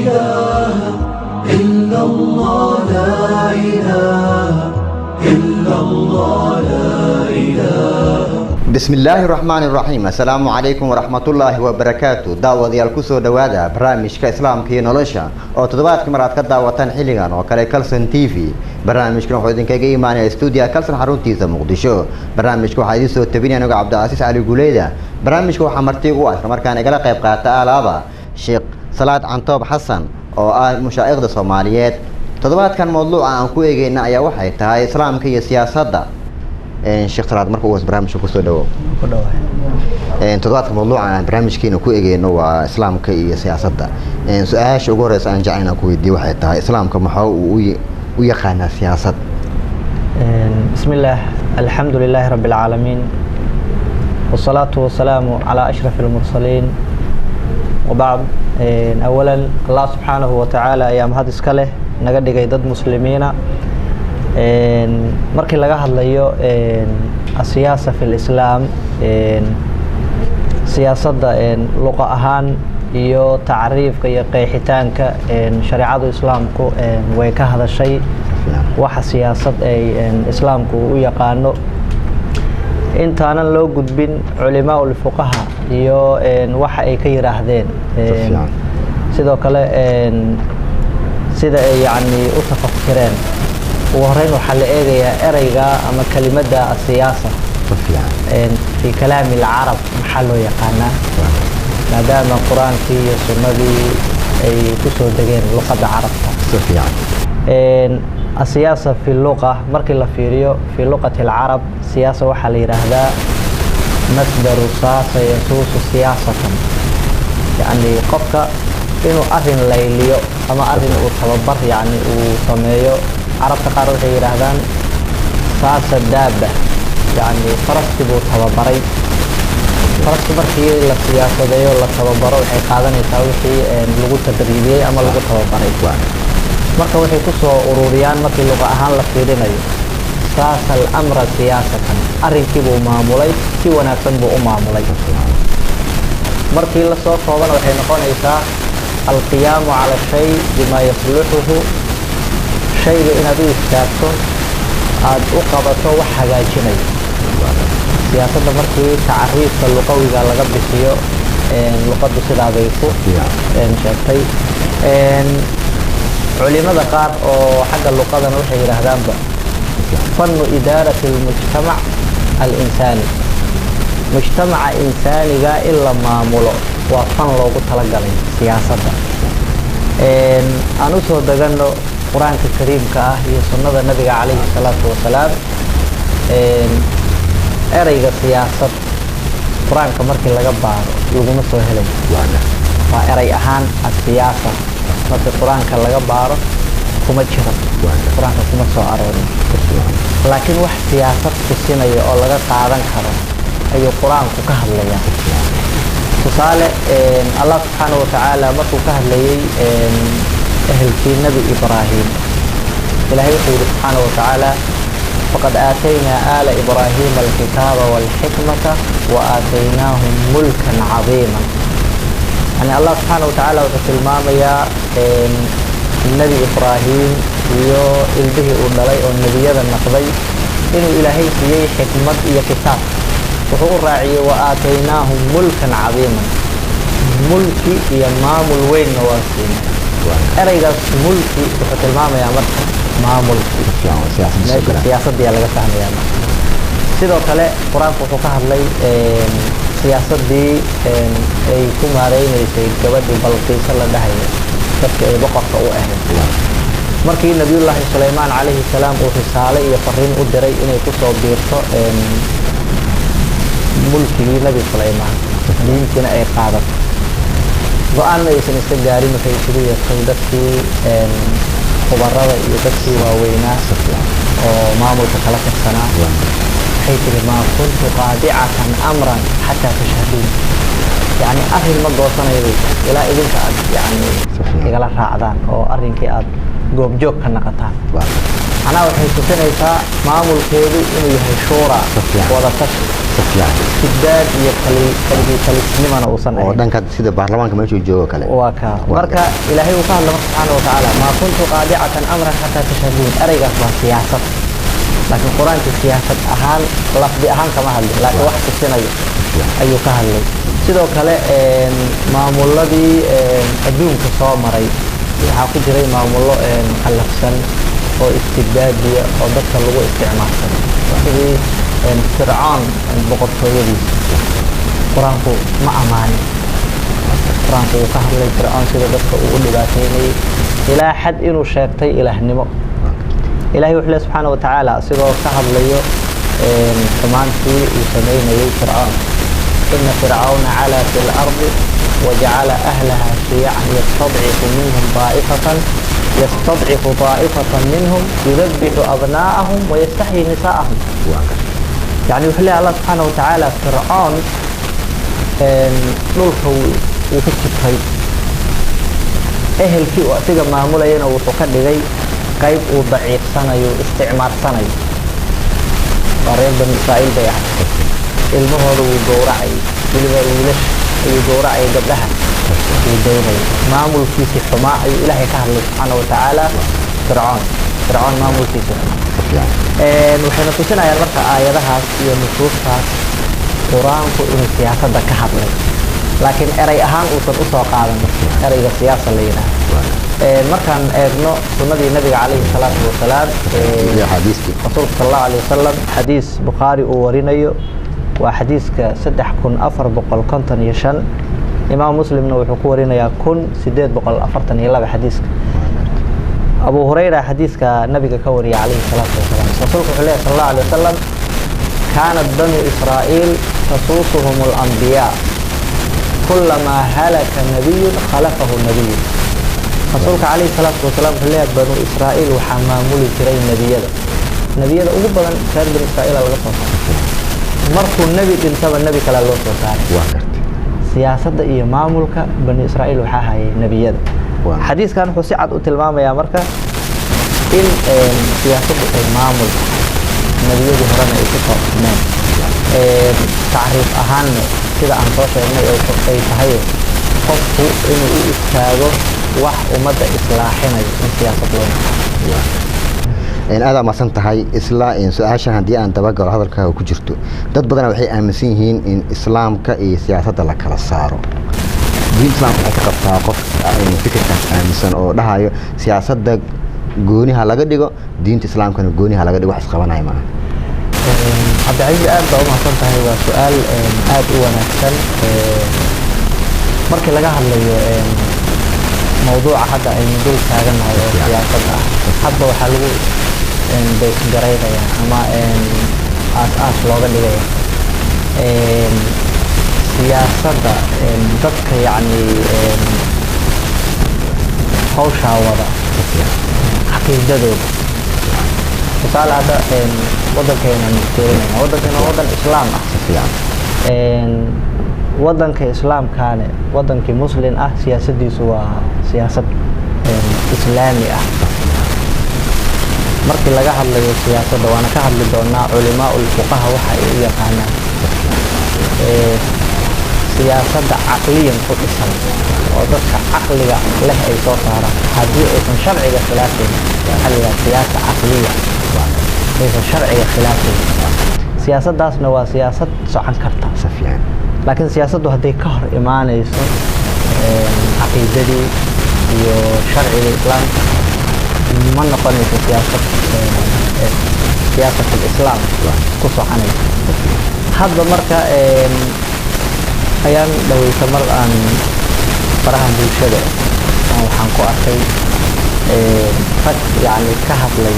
إله إلا الله لا إله إلا الله لا إله. بسم الله الرحمن الرحيم. السلام عليكم ورحمة الله وبركاته. دعوة الكسو دوادا برامج كإسلام كي نولشة أو تدوات كمرات كدعوة حلقان وكالي كالسن تيفي برامج كنا حوزين كي معنا استوديو كالسن حرون تيزا مقدشو برامج كو حديثو تبيني أنو عبد العزيز علي قوليدا برامج كو حمرتي قوات كمركان إقلا قيب قاتا آلابا شيخ صلاة عنطوب حسن أو مشايخ دا صوماليات تدوات كان موضوع عن كو إيجينا أيا وحي تهاي إسلام كي سياسة دا شيخ صلاة مركو وز برامج كسو دو تدوات موضوع عن برامج كينو كو إيجينا وإسلام كي سياسة دا سؤاش أقوريس أن جعينا كو يدي وحي تهاي إسلام كمحاو ويقانا سياسة. بسم الله الحمد لله رب العالمين والصلاة والسلام على أشرف المرسلين وبعد أولا الله سبحانه وتعالى أيام هذا إسكاله نقد جيدات مسلمين مركي لقى هذا السياسة في الإسلام سياسة لقاء أهان iyo taariifka iyo qeexitaanka shariicada islaamku way ka hadashay waxa siyaasad ay islaamku u yaqaano intaanan loo gudbin culimaa ul fuqaha iyo waxa ay ka yiraahdeen sidoo kale sida ay yani u tafakireen ugu horeyn waxa la eegayaa erayga ama kelimada siyaasa في كلام العرب محله يقانا مادام القرآن فيه سنة أي كسر دجين لغة عربها. السياسة في اللغة مركي لفيريو في لغة العرب سياسة وحلي رهدا مصدر صاص يسوس سياسة يعني قفك إنه أذن ليليو أما أذن وتببر يعني وسميو عرب تقارب في رهدان صاص الدابة يعني فرس تبو تببري فرس مركي السياسة ده ولا تببره وحي قادن يساوي في لغة تدريبية أما لغة تببره مركي وحي كسو أوروريان مركي لغة أهان لفيرينيو ساس الأمر سياسة أرنكي بو معمولي كي وناكسن بو معمولي مركي لسو صوبان وحي نقول إيسا القيام على الشيء بما يصلحه شيء إن هذا يستاكتو عاد أقبطه وحاجاجيني سياسة مركي تعريف اللغوي قال لقد بسيو لقد بسيدا بيكو شاكتي علماء ذكر حق اللغة نوحي رهدان فن إدارة المجتمع الإنساني مجتمع إنساني إلا معموله وفن لوغو تلقلين سياسة أنا سو دغنو قرآن الكريم كاهي سنة النبي عليه الصلاة والسلام erayga siyaasad quraanka markii laga baaro laguma soo helay waa eray ahaan siyaasa marka quraanka laga baaro kuma jiro quraanka kuma soo aroorin laakiin wax siyaasad tusinayo oo laga qaadan karo ayuu quraanku ka hadlayaa tusaale Allah subhanahu wa ta'ala markuu ka hadlayay ehelkii nabi Ibrahim ilaahay wuxuu subhanahu wa ta'ala فقد آتينا آل إبراهيم الكتاب والحكمة وآتيناهم ملكا عظيما يعني الله سبحانه وتعالى وتسلمام يا النبي إبراهيم يو إلبه أولي والنبي النقضي إنه إلهي فيه حكمة إيا كتاب وهو الراعي وآتيناهم ملكا عظيما ملكي إمام الوين نواسين أريد ملكي وتسلمام يا مرحب maamul siyaasadda laga fahmayaa sidoo kale quraanku wuxuu ka hadlay siyaasadii ay ku maareeynayay gabadhii Balqiis la dhahay dadka ay boqorka u ahayd markii nabiyullah Suleymaan alayhi salaam uu risaale iyo fariin u diray inay ku soo biirto mulkii nabi Suleymaan diintina ay qaadato go'aan aysan iska gaarin waxay isugu yeeshay dadkii خبرة يدرسي ووينا ومامل تخلق السنة حيث ما كنت قادعة أمرا حتى تشهدون يعني أهل مضى سنة إلى إذن كأد يعني إغلا رعدان أو أرين كأد قوب جوك كنقطان أنا وحيث سنة مامل كيدي إنه يهي شورا وضا تشهد استبداد iyo kalisnimana uusan oo dhanka sida baarlamaanka meesha uu joogo kale waa ka marka ilaahay uu ka hadlo subhanahu wa ta'ala ma kuntu qadi'atan amran hatta tashhadun araygaas waa siyaasad laakiin quraanka siyaasad ahaan lafdi ahaan kama hadlin laakiin wax tusinayo ayuu ka hadlay sidoo kale maamuladii adduunka soo maray waxa ku jiray maamulo qalafsan oo istibdaadiya oo dadka lagu isticmaalsan sidii fir'aun boqortooyadiisa quraanku ma amaani quraanku ka hadlay fir'aun sida dadka uu dhibaateeyay ilaa xad inuu sheegtay ilaahnimo ilaahay wuxuu subhanahu wa ta'ala sidoo ka hadlayo xumaantii uu sameeyay fir'aun إن فرعون علا في الأرض وجعل أهلها شيعا يستضعف طائفة منهم يذبح أبناءهم ويستحيي نساءهم يعني يقول الله سبحانه وتعالى فرعون نلقوا وفكتهي أهل كي وأتيجا معمولين وتقدري قيب وضعيف سنة استعمار سنة قريب بن إسرائيل بيعه المهر وجورعي بالبرولش وجورعي قبلها وديني معمول في سحماء إلهي كهل سبحانه وتعالى فرعون معمول في سحماء وحين تسنى يا المركة آياتها هي نصوصها قرآن إن السياسة ده كهل لكن أري أهم أصل أسوأ قادم أري السياسة لينا مركان إبنو سنة النبي عليه الصلاة والسلام رسول صلى الله عليه وسلم حديث بخاري وورينيو وحديث كسدح كن أفر بقل كنتن يشن إمام مسلم نوحو كورينا يا كن سديد بقل أفرتن يلا بحديث أبو هريرة حديث كنبي كوري عليه الصلاة والسلام رسولك صلى الله عليه وسلم كانت بنو إسرائيل تسوسهم الأنبياء كلما هلك نبي خلفه النبي رسولك عليه الصلاة والسلام قال بنو إسرائيل وحمامولي كري النبي ده أقول كان بنو إسرائيل على الغفر markuu nabi dhintaba nabi kale loo soo saaray siyaasadda iyo maamulka bani Israa'iil waxa hayay nabiyada xadiiskan wuxuu si cad u tilmaamayaa marka in siyaasadda ay maamul nabiyadu horena ay ku qorneen taariikh ahaan sida aan soo sheegnay ay tahay qofku inuu u istaago wax ummadda islaaxinayo in siyaasad loo aad ma santahay isla in su'aashan hadii aan dabagalo hadalkaaga ku jirto dad badan waxay aaminsan yihiin in islaamka iyo siyaasadda la kala saaro diin islaamka waxay ka qabtaa qof fikirkaas aaminsan oo dhahayo siyaasadda gooniha laga dhigo diinta islaamkana gooniha laga dhigo wax isqabanaya ma Cabdi aad baa ma santahay waa su'aal aad u wanaagsan markii laga hadlayo mawduuca hadda ay dul taaganahay oo siyaasadda hadba waxa lagu بيت جريدة أما أساس لغة اللي سياسة ضدك يعني خوشها وضع عقيدة دول مثال هذا وضع كينا نفترين وضع كينا وضع إسلام وضع كإسلام كان وضع كمسلم سياسة دي سوا سياسة إسلامي markii laga hadlayo siyaasadda waana ka hadli doonaa culimaa fuqaha waxa ay u yaqaanaan siyaasadda caqliyan ku dhisan oo dadka caqliga leh ay soo saaraan haddii aysan sharciga khilaafin xalliga siyaasa caqliya aysan sharciga khilaafin siyaasaddaasna waa siyaasad socon karta safiyan laakiin siyaasaddu hadday ka hor imaanayso caqiidadii iyo sharciga islaamka ما نقول في سياسة الإسلام قصة عنه هذا مركا أيام لو يتمر أن براهن بالشدة أو حنقو أخي يعني كهف لي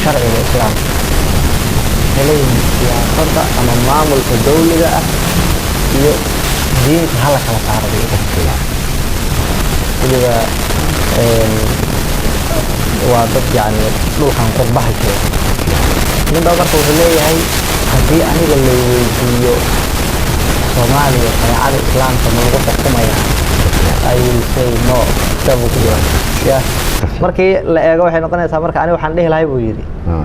شرع الإسلام هلين سياسة أما معامل في الدولة دين هلك على العربية إذا وضد يعني روحان قربها كده من دورك وهلي هاي هدي أنا اللي يجيو Somalia شريعة الإسلام كما يقول حكومة يعني I will say no تبو كده يا مركي لا يا جوي حين قناة مركي أنا وحن ليه لاي بويري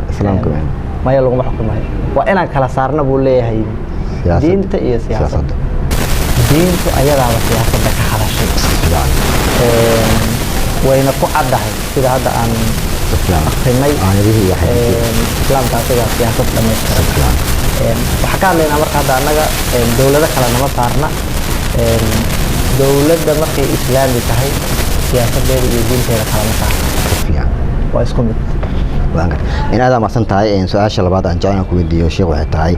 إسلام كمان maya laguma xukumayo waa inaan kala saarna buu leeyahay diinta iyo siyaasadda diintu ayadaaba siyaasadda ka hadashay wayna ku caddahay sida hadda aan akrinay islaamka asiga siyaasad dhamaystiran waxaa ka hadlaynaa marka hadda annaga dowlado kale nama saarna dowladda markay islaami tahay siyaasadeeda iyo diinteeda kalama saarna waa isku mid in aad amaadsan tahay su-aasha labaad aan jeclaan ku weydiiyo sheekh waxay tahay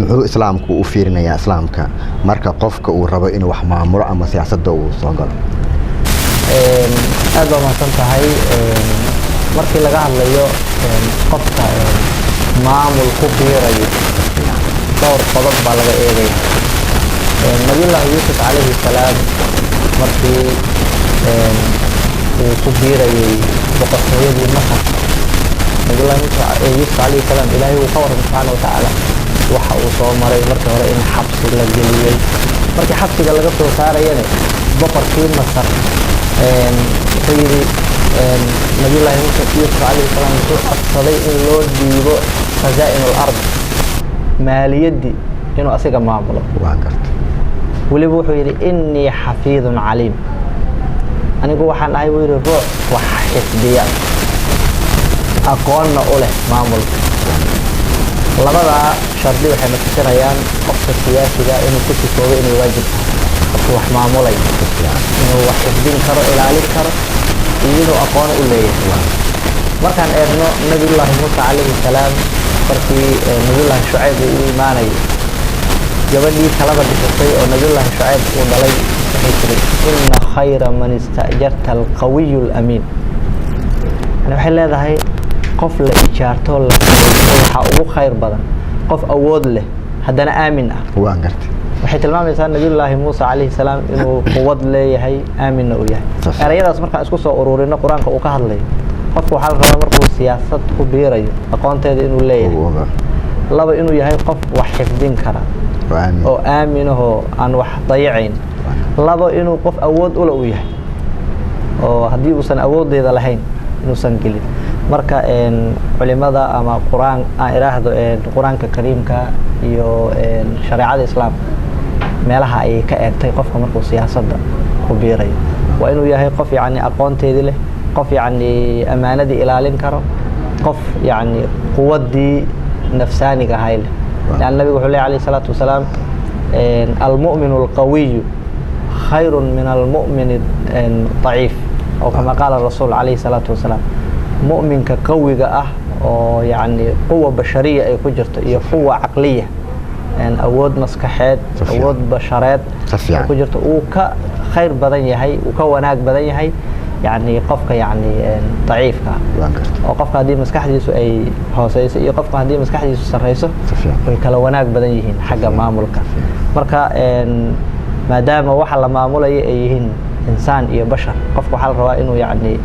muxuu islaamku u fiirinayaa islaamka marka qofka uu rabo inuu wax maamulo ama siyaasadda uu soo galo aad baa mahadsan tahay markii laga hadlayo qofka maamul ku biirayo dhowr qodob baa laga eegaya nabiyullaahi yuusuf calayhi salaam markii uu ku biirayay boqortooyadii masar nabiyullaahi yuusuf calayhi salaam ilaahay uu ka waran subxaana watacaala waxa uu soo maray markii hore in xabsi la geliyey markii xabsiga laga soo saarayana boqorkii masar wuxuu yidhi nabiyullaahi yuusuf calayhi salaam wuxuu codsaday in loo dhiibo khazaa'in al-ard maaliyaddii inuu asiga maamulo weliba wuxuu yidhi innii xafiidun caliim anigu waxaan ahay buu yidhi ruux wax xifdiya aqoonna u leh maamulka labadaa shardi waxay natusinayaan qofka siyaasiga inuu ku sifoobo inay waajib tahay qofka wax maamulay inuu wax xifdin karo ilaalin karo iyo inuu aqoon u leeyahay markaan eegno nabiyullaahi muusa calayhi salaam markii nabiyullaahi shucayb uu u imaanayay gabadhii talada bixisay oo nabiyullaahi shucayb uu dhalay waxay tiri inna khayra man ista'jarta alqawiyu alamiin yani waxay leedahay qof la ijaarto la waxaa ugu khayr badan qof awood leh haddana aamin ah waxay tilmaamaysaa nabiyullaahi muusa calayhi salaam inuu quwad leeyahay aaminna uu yahay erayadaas markaan isku soo ururino qur-aanka uu ka hadlayo qofku waxaa la rabaa markuu siyaasad ku biirayo aqoonteeda inuu leeyahay laba inuu yahay qof wax xifdin kara oo aaminahoo aan wax dayacayn laba inuu qof awood ula u yahay oo haddii uusan awoodeeda lahayn inuusan gelin marka culimada ama quraan aan iraahdo quraanka kariimka iyo shariicada islaamka meelaha ay ka eegtay qofka markuu siyaasadda ku biirayo waa inuu yahay qof yani aqoonteedii leh qof yani amaanadii ilaalin karo qof yani quwadii nafsaaniga ahay leh لأن النبي صلى الله عليه الصلاة والسلام المؤمن القوي خير من المؤمن الضعيف أو كما قال الرسول عليه الصلاة والسلام مؤمن كقوي أو يعني قوة بشرية أي كجرت هي قوة عقلية يعني أود مسكحات أود بشرات كجرت وكخير بدن يهي وكوناك بدن يهي يعني قفك يعني ضعيف او قفك هذه مسكحديسو اي هوسيسه iyo qofka hadii maskaxdiisu sareyso way kala wanaag badan yihiin xagga maamulka marka maadaama waxa la maamulayo ay yihiin insaan iyo bashar qofku waxa la rabaa inuu yani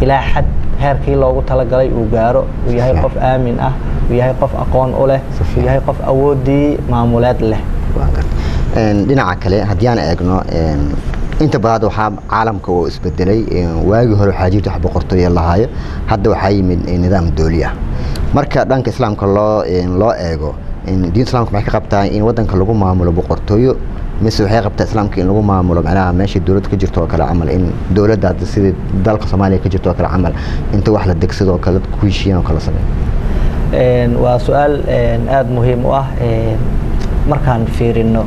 ilaa xad heerkii loogu talagalay uu gaaro uu yahay qof aamin ah uu yahay qof aqoon u leh uu yahay qof awoodii maamuleed leh dhinaca kale hadii aan eegno inta badan waxa caalamka oo isbedelay waagi hore waxa jirtay boqortooyo lahaayo hadda waxa yimid nidaam dawli ah marka dhanka islaamka loo eego diinta islaamka waxay ka qabtaa in wadanka lagu maamulo boqortooyo mise waxay qabtaa islaamka in lagu maamulo macnaha meeshii dawladda ka jirto oo kale amal in dawladda sida dalka Soomaaliya ka jirto oo kale amal inta wax la degsado oo kale ku heshiiyaan oo kale sameeyay waa su'aal aad muhiim u ah markaan fiirino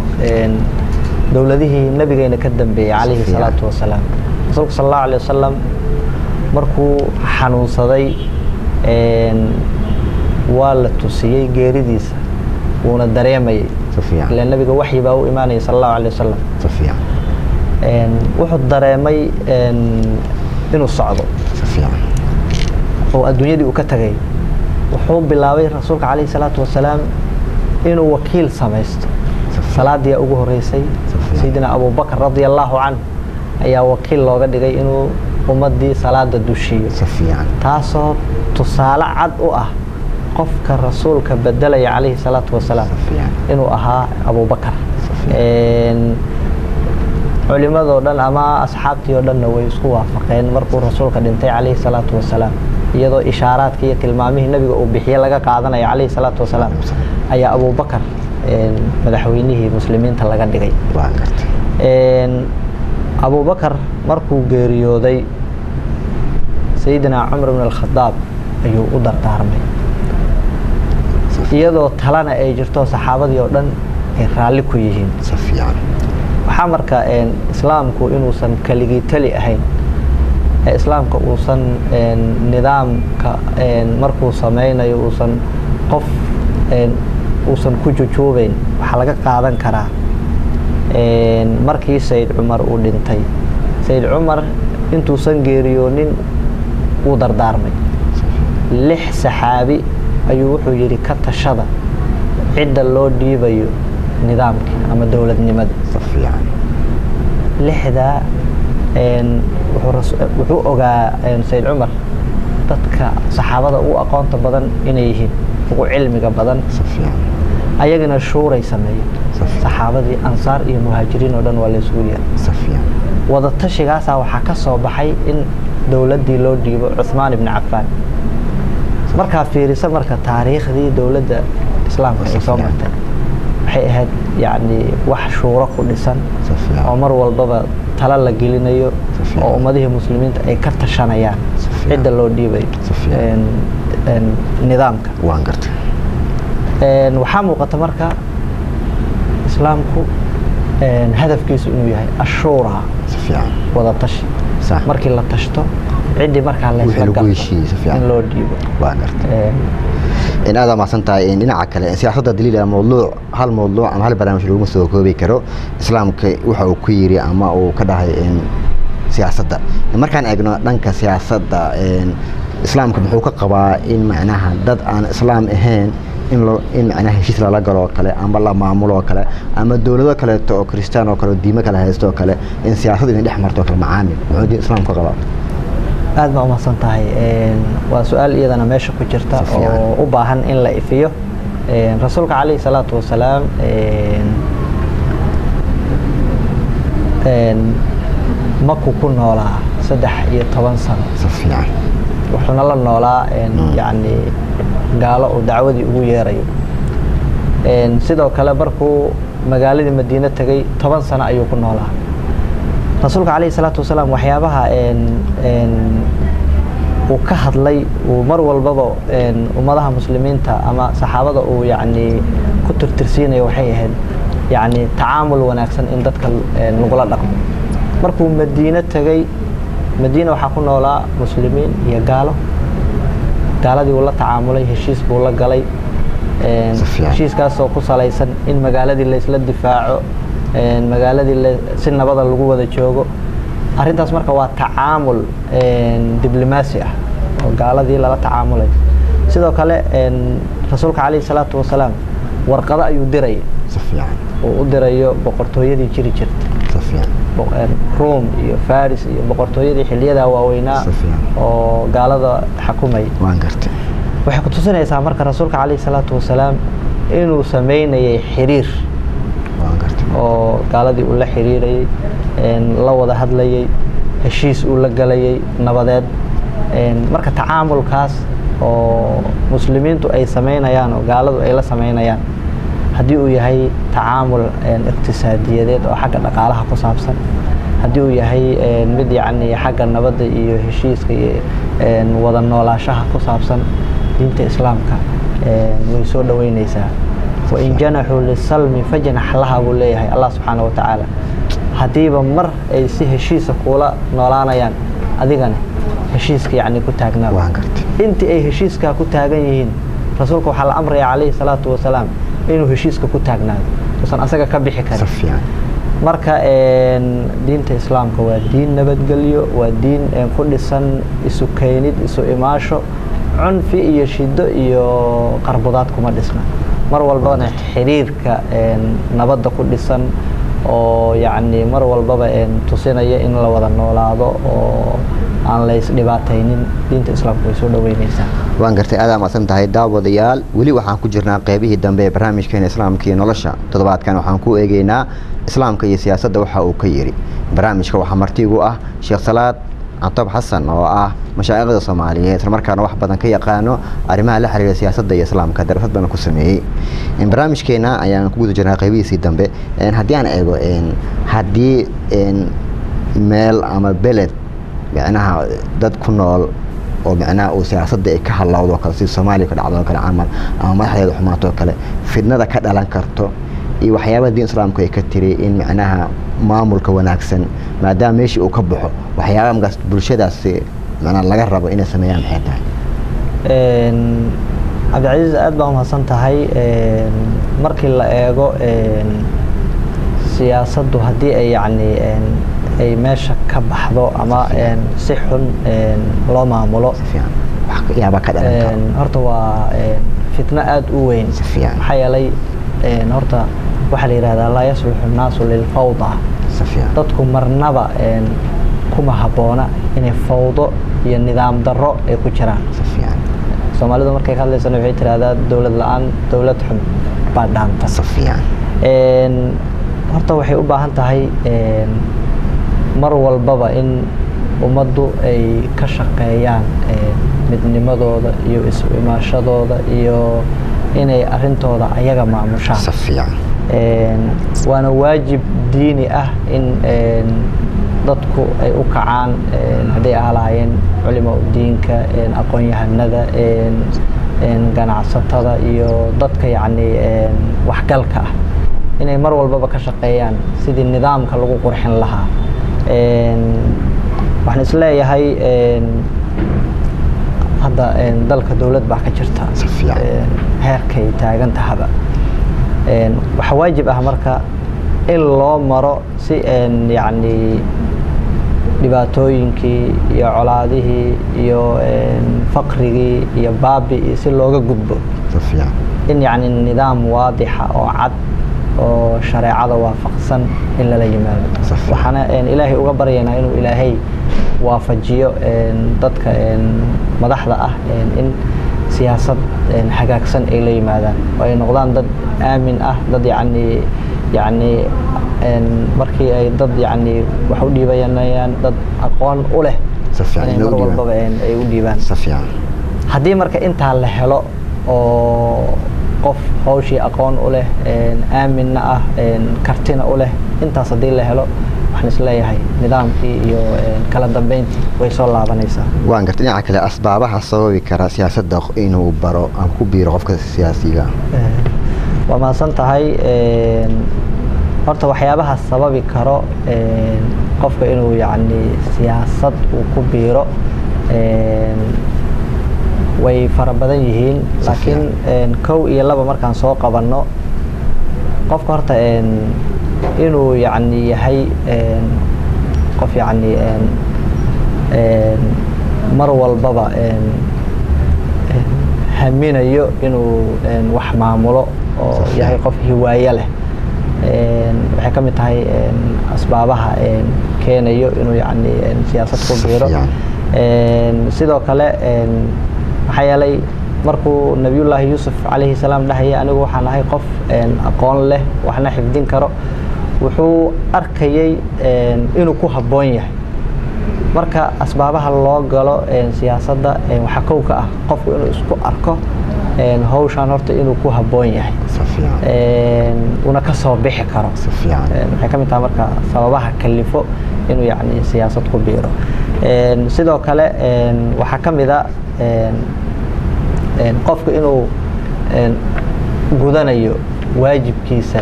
dawladihii nabigeena ka dambeeyay calayhi salaatu wasalaam rasuulka sallallahu alayhi wasallam markuu xanuunsaday waa la tusiyay geeridiisa wuuna dareemayay ilaa nabiga waxyi baa u imaanayay sallallahu alayhi wasallam wuxuu dareemay inuu socdo oo adduunyadii uu ka tagay wuxuu bilaabay rasuulka calayhi salaatu wasalaam inuu wakiil samaysto salaadii ugu horeysay سيدنا أبو بكر رضي الله عنه أي وكيل لو قد جاي إنه أمدي صلاة الدشية تاسو تصالع عد قفك الرسول كبدل عليه الصلاة والسلام إنه أبو بكر علماء دولن أما أصحابتي دولن ويسقوا فقين مرقوا الرسول قد انتهى عليه الصلاة والسلام iyadoo ishaaraadka iyo tilmaamihii nabiga uu bixiye laga qaadanayo calayhi salaatu wasalaam ayaa abubakar madaxweynihii muslimiinta laga dhigay. abubakar markuu geeriyooday sayidina cumar ibn al-khadaab ayuu u dardaarmay iyadoo talana ay jirto saxaabadii oo dhan ay raalli ku yihiin. waxaa marka islaamku inuusan kaligii tali ahayn, islaamka uusan nidaamka markuu sameynayo uusan qof uusan ku jujuubeyn. waxaa laga qaadan karaa markii sayid cumar uu dhintay, sayid cumar intuusan geeriyoonin uu dardaarmay 6 saxaabi ayuu wuxuu yidhi ka tashada cidda loo dhiibayo nidaamka ama dowladnimada. 6daa wuxuu ogaa sayid cumar dadka saxaabada ugu aqoonta badan inay yihiin, ugu cilmiga badan, ayagana shuuray sameeyeen. saxaabadii ansaar iyo muhaajiriin oo dhan waa la isugu yeeray. wada tashigaasa waxaa ka soo baxay in dowladdii loo dhiibo Cuthmaan ibn Cafaan. markaa fiirisa marka taariikhdii dowladda islaamka ay soo martay waxay ahayd yacni wax shuuro ku dhisan oo mar walbaba tala la gelinayo oo ummadihii muslimiinta ay ka tashanayaan cidda loo dhiibayo nidaamka. waxaa muuqata marka islaamku hadafkiisu inuu yahay ashuura, wada tashi. markii la tashto ciddii markaa laysla garto in loo dhiibo. in aad maasan tahay dhinaca kale siyaasadda daliil mawduuc hal mawduuc ama hal barnaamij lagu soo koobi karo islaamka waxa uu ku yiri ama uu ka dhahay siyaasadda. markaan eegno dhanka siyaasadda islaamka wuxuu ka qabaa in macnaha dad aan islaam ahayn in macnaha heshiis la galo kale ama la maamulo kale ama dawlado kale oo kristaan oo kale diimo kale haysto kale in siyaasadda in dhex marto kale macaamil wuxuu diin islaamka qabaa. aad ma umahsan tahay. waa su'aal iyadana meesha ku jirta oo u baahan in la ifiyo. rasuulka calayhi salaatu wasalaam maku ku noolaa 13 sano. wuxuuna la noolaa yacni gaalo uu dacwadii ugu yeerayo. sidoo kale markuu magaaladii madiine tegay 10 sano ayuu ku noolaa. rasuulka calayhi salaatu wasalaam waxyaabaha uu ka hadlay uu mar walbaba ummadaha muslimiinta ama saxaabada uu yacni ku tirtirsiinayo waxay ahayd yacni tacaamul wanaagsan in dadka lagula dhaqmo. markuu madiine tegay, madiina waxaa ku noolaa muslimiin iyo gaalo. gaaladii uu la tacaamulay, heshiis buu la galay. heshiiskaasoo ku salaysan in magaaladii laysla difaaco, magaaladii si nabada lagu wada joogo. arrintaas marka waa tacaamul diblomaasi ah oo gaaladii lala tacaamulay. sidoo kale rasuulka calayhi salaatu wasalaam warqado ayuu diraya uu u dirayo boqortooyadii jiri jirtay روم iyo Faris iyo boqortooyadii xilliyada waaweynaa oo gaalada xukumay. waxay ku tusinaysaa marka rasuulka calayhi salaatu wasalaam inuu sameynayay xiriir oo gaaladii uu la xiriirayay, la wada hadlayay, heshiis uu la galayay nabadeed. marka tacaamulkaas oo muslimiintu ay sameynayaan oo gaaladu ay la sameynayaan haddii uu yahay tacaamul iqtisaadiyadeed oo xagga dhaqaalaha ku saabsan, haddii uu yahay mid yacni xagga nabadda iyo heshiiska iyo wada noolaashaha ku saabsan, diinta islaamka way soo dhaweynaysaa. wain janaxuu lisalmi fajnax laha buu leeyahay allah subxaana wa tacaala. haddiiba mar ay si heshiisa kuula noolaanayaan adigana heshiiska yacni ku taagnaa. intii ay heshiiskaa ku taagan yihiin rasuulka waxaa la amraya calayhi salaatu wasalaam inuu heshiiska ku taagnaado uusan asaga ka bixi karin. marka diinta islaamka waa diin nabadgelyo, waa diin ku dhisan isu keenid, isu imaasho. cunfi iyo shido iyo qarbudaad kuma dhisna. mar walbana xiriirka nabadda ku dhisan oo yacni mar walbaba tusinaya in la wada noolaado oo aan la isdhibaataynin. diinta islaamka way soo dhaweynaysaa. waan gartay aad maasan tahay daawadayaal. weli waxaan ku jirnaa qaybihii dambe ee barnaamijkeena islaamka iyo nolosha. toddobaadkan waxaan ku eegaynaa islaamka iyo siyaasadda waxa uu ka yiri. barnaamijka waxaa marti ugu ah Sheekh Salaad Cantoob Xasan oo ah mashaayikhda Soomaaliyeed isla markaana wax badan ka yaqaano arrimaha la xiriira siyaasadda iyo islaamka darasad badan ku sameeyay barnaamijkeena ayaan ku guda jirnaa qaybihiisii dambe haddii aan eego haddii meel ama beled macnaha dad ku nool oo macnaha oo siyaasadda ay ka halawdo kale si Soomaaliya ka dhacdo kale amal ama madaxdeeda xumaato kale fidnada ka dhalan karto iyo waxyaabaha diin islaamku ay ka tiri in macnaha maamulka wanaagsan maadaama meeshii uu ka baxo waxyaabaha markaas bulshadaas macnaha laga rabo inay sameeyaan maxay tahay Cabdicasiis aad baan mahadsan tahay markii la eego siyaasaddu haddii ay yacni ay meesha ka baxdo ama si xun loo maamulo waxyaaba ka dhalan karo horta waa fitna aad u weyn maxaa yeelay horta waxaa la yidhahdaa laa yasluxu الnaasu lilfawda dadku marnaba kuma habboona inay fawdo iyo nidaam darro ay ku jiraan Soomaalidu markay ka hadlaysana waxay tiraahdaa dawlad la'aan dawlad xun baa dhaanta horta waxay u baahan tahay mar walbaba in ummaddu ay ka shaqeeyaan midnimadooda iyo isu imaashadooda iyo inay arintooda ayaga maamushaan waana waajib diini ah in dadku ay u kacaan hadday ahaayeen culimo diinka aqoon-yahanada ganacsatada iyo dadka yacni waxgalka ah inay mar walbaba ka shaqeeyaan sidii nidaamka lagu qurxin lahaa waxaan isleeyahay hadda dalka dawlad baa ka jirta heerkay taagan tahaba waxa waajib ah marka in loo maro si yacni dhibaatooyinkii iyo colaadihii iyo faqrigii iyo baabi'ii si looga gudbo in yacni nidaam waadixa oo cad oo shareecada waafaqsan in lala yimaado waxaana ilaahay uga baryaynaa inuu ilaahay waafajiyo dadka madaxda ah in siyaasad hagaagsan ay la yimaadaan oo ay noqdaan dad aamin ah dad yacni markii ay dad yacni wax u dhiibanayaan dad aqoon u leh mar walbaba ay u dhiibaan haddii marka intaa la helo oo qof hawshii aqoon u leh aaminna ah kartina u leh intaas haddii la helo waxaan isleeyahay nidaamkii iyo kala dambeyntii way soo laabanaysaa waan gartay dhinaca kale asbaabaha sababi kara siyaasadda inuu baro ama ku biiro qofka siyaasiga waa mahadsan tahay horta waxyaabaha sababi karo qofka inuu yacni siyaasad uu ku biiro way fara badan yihiin laakiin kow iyo laba markaan soo qabanno qofka horta inuu yacni yahay qof yacni mar walbaba haminayo inuu wax maamulo oo yahay qof hiwaayo leh waxay ka mid tahay asbaabaha keenayo inuu yacni siyaasad ku biiro sidoo kale maxaa yeelay markuu nabiyullaahi yuusuf calayhi salaam dhahayay anigu waxaan ahay qof aqoon leh waxna xifdin karo wuxuu arkayay inuu ku habboon yahay marka asbaabaha loo galo siyaasadda waxaa kow ka ah qofku inuu isku arko hawshaan horta inuu ku habboon yahay una ka soo bixi karo waxay ka mid tahay marka sababaha kalifo inuu yacni siyaasad ku biiro sidoo kale waxaa ka mid a qofku inuu gudanayo waajibkiisa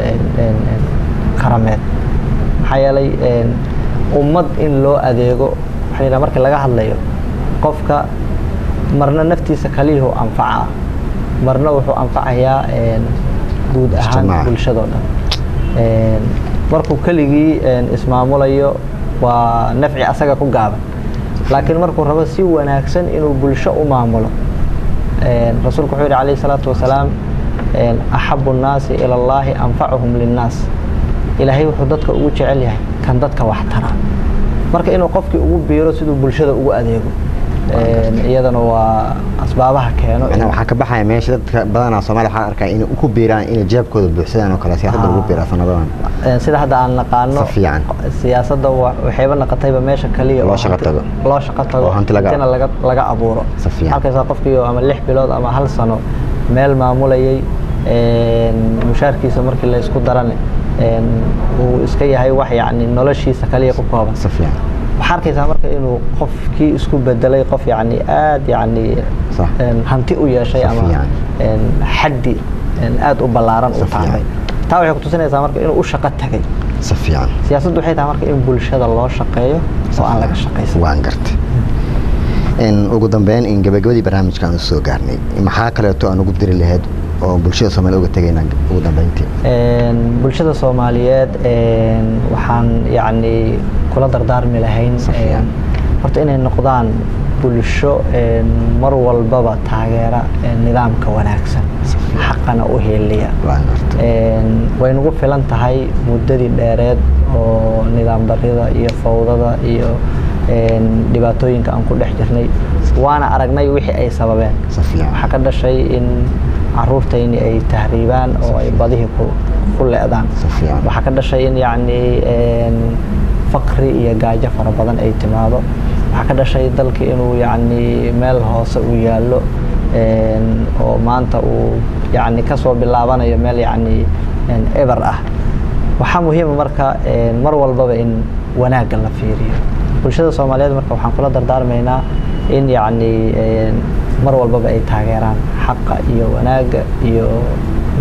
qarameed maxaa yeelay ummad in loo adeego waxaa yidhaha marka laga hadlayo qofka marna naftiisa kaliyuhu anfacaa marna wuxuu anfacayaa guud ahaan bulshadoo dhan markuu keligii ismaamulayo waa nafci asaga ku gaaban laakiin markuu rabo si wanaagsan inuu bulsho u maamulo rasuulku wuxuu yidhi calayhi salaatu wasalaam axabu nnaasi ila allaahi anfacuhum linnaas ilaahay wuxuu dadka ugu jecel yahay kan dadka wax tara marka inuu qofkii ugu biiro siduu bulshada ugu adeego iyadana waa asbaabaha keeno أنا waxaa ka baxaya meesha dadka badanaa Soomaaliya waxaa arkaa inay ku biiraan inay jeebkooda buuxsadaan oo kale siyaasadda ugu biiraan sanadan sida hadda aan naqaano siyaasadda waxayba naqatayba meesha kaliya loo shaqo tago hantina laga abuuro halkaas qofkii ama 6 bilood ama 1 sano meel maamulayay mushaarkiisa markii la isku daran uu iska yahay wax yani noloshiisa kaliya ku kooban waxaa arkaysaa marka inuu qofkii isku bedelay qof yani aad yani hanti u yeeshay ama xaddi aad u ballaaran u taabay taa waxay ku tusinaysaa marka inuu u shaqo tagay siyaasaddu waxay tahay marka in bulshada loo shaqeeyo oo aan laga shaqaysan waan gartay ugu dambeyn in gabagabadii barnaamijkan soo gaarnay maxaa kaleeto aan ugu diri lahayd oo bulshada Soomaaliyeed uga tagayna ugu dambeyntii bulshada Soomaaliyeed waxaan yani kula dardaarmi lahayn horta inay noqdaan bulsho mar walbaba taageera nidaamka wanaagsan xaqana u heeliya way nagu filan tahay muddadii dheereed oo nidaam darrida iyo fawdada iyo dhibaatooyinka aan ku dhex jirnay waana aragnay wixii ay sababeen waxa ka dhashay in caruurtayni ay tahriibaan oo ay badihii ku leedaan waxa ka dhashay in yani faqri iyo gaajo fara badan ay timaado waxa ka dhashay dalka inuu yani meel hoose u yaalo oo maanta uu yani ka soo bilaabanayo meel yani ever ah waxa muhiim marka mar walbaba in wanaagga la fiiriyo bulshada Soomaaliyeed marka waxaan kula dardaarmaynaa in yani mar walbaba ay taageeraan xaqa iyo wanaagga iyo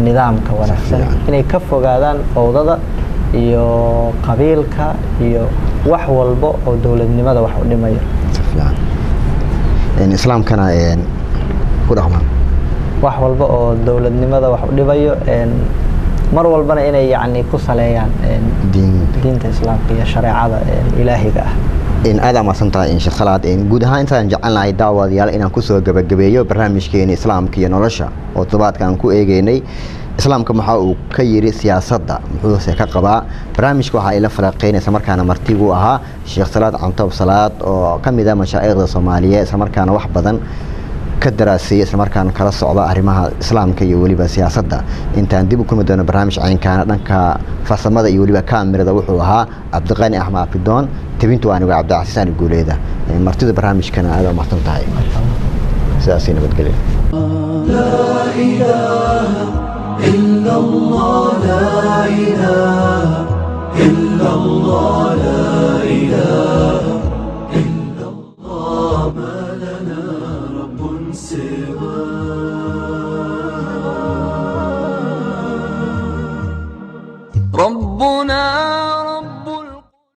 nidaamka wanaagsan inay ka fogaadaan fawdada iyo qabiilka iyo wax walba oo dawladnimada wax u dhimayo islaamkana ku dhaqmaan wax walba oo dawladnimada wax u dhibayo mar walbana inay yani ku saleeyaan diinta islaamka iyo shariicada ilaahiga ah aad amasantahay in shaqalaad guud ahaan intaan jecelnahay daawadayaal inaan ku soo gabagabeeyo barnaamijkeena islaamka iyo nolosha oo todobaadkan ku eegeynay islaamka waxa uu ka yiri siyaasadda muxuu ka qabaa barnaamijka waxa ay la falaqeynaysaa markaana martigu ahaa Sheekh Salaad Cantob Salaad oo kamid ah mashaayikda Soomaaliyeed isla markaana wax badan ka daraasay isla markaana kala socda arrimaha islaamka iyo waliba siyaasadda intaan dib u kulmi doono barnaamij caynkaana dhanka farsamada iyo waliba kaamirada wuxuu ahaa Cabdiqani Axmed Afidoon tabintu anigu Cabdicasiis aan guuleeda martida barnaamijkana aad u mahadsan tahay sidaas nabadgelyo لا إله إلا الله لا إله إلا الله لا إله إلا الله ما لنا رب سواه